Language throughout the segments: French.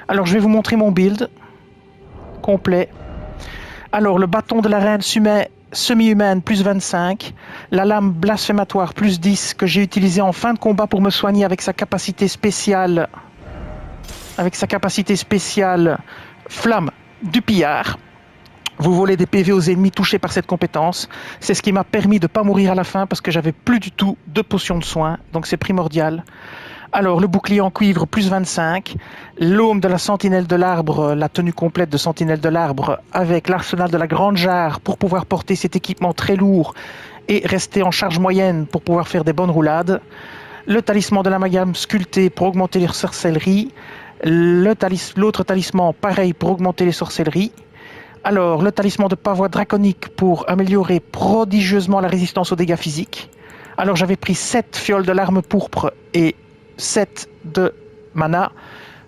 Alors je vais vous montrer mon build complet. Alors le bâton de la reine semi-humaine plus 25, la lame blasphématoire plus 10 que j'ai utilisé en fin de combat pour me soigner avec sa capacité spéciale, flamme du pillard. Vous volez des PV aux ennemis touchés par cette compétence. C'est ce qui m'a permis de ne pas mourir à la fin parce que j'avais plus du tout de potions de soin, donc c'est primordial. Alors le bouclier en cuivre plus 25, l'aume de la sentinelle de l'arbre, la tenue complète de sentinelle de l'arbre avec l'arsenal de la grande jarre pour pouvoir porter cet équipement très lourd et rester en charge moyenne pour pouvoir faire des bonnes roulades. Le talisman de l'amalgame sculpté pour augmenter les sorcelleries. L'autre talisman pareil pour augmenter les sorcelleries. Alors le talisman de pavois draconique pour améliorer prodigieusement la résistance aux dégâts physiques. Alors j'avais pris 7 fioles de l'arme pourpre et 7 de mana.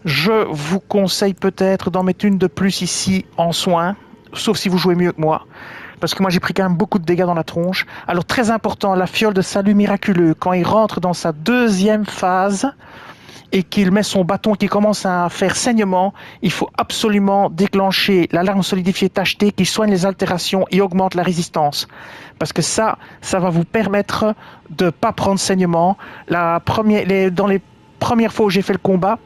Je vous conseille peut-être d'en mettre une de plus ici en soin, sauf si vous jouez mieux que moi. Parce que moi j'ai pris quand même beaucoup de dégâts dans la tronche. Alors très important, la fiole de salut miraculeux, quand il rentre dans sa deuxième phase et qu'il met son bâton qui commence à faire saignement, il faut absolument déclencher l'alarme solidifiée tachetée qui soigne les altérations et augmente la résistance. Parce que ça va vous permettre de ne pas prendre saignement. Dans les premières fois où j'ai fait le combat,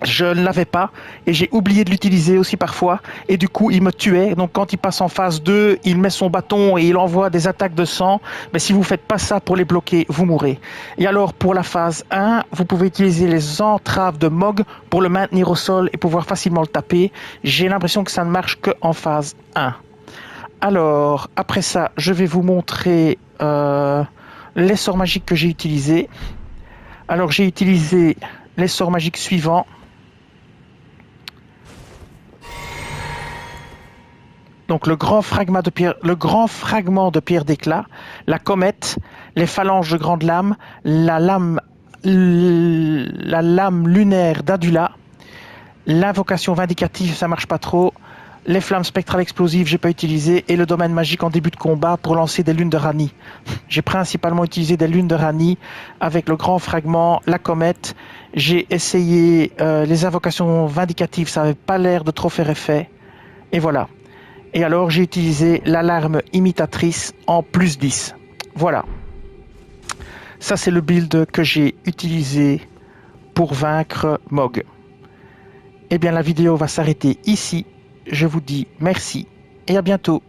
je ne l'avais pas et j'ai oublié de l'utiliser aussi parfois et du coup il me tuait. Donc quand il passe en phase 2, il met son bâton et il envoie des attaques de sang. Mais si vous ne faites pas ça pour les bloquer, vous mourrez. Et alors pour la phase 1, vous pouvez utiliser les entraves de Mog pour le maintenir au sol et pouvoir facilement le taper. J'ai l'impression que ça ne marche qu'en phase 1. Alors après ça, je vais vous montrer les sorts magiques que j'ai utilisés. Alors j'ai utilisé les sorts magiques suivants. Donc le grand fragment de pierre d'éclat, la comète, les phalanges de grande lame, la lame lunaire d'Adula, l'invocation vindicative, ça marche pas trop, les flammes spectrales explosives, j'ai pas utilisé, et le domaine magique en début de combat pour lancer des lunes de Rani. J'ai principalement utilisé des lunes de Rani avec le grand fragment, la comète. J'ai essayé les invocations vindicatives, ça n'avait pas l'air de trop faire effet, et voilà. Et alors j'ai utilisé l'alarme imitatrice en plus 10. Voilà. Ça c'est le build que j'ai utilisé pour vaincre Mog. Eh bien la vidéo va s'arrêter ici. Je vous dis merci et à bientôt.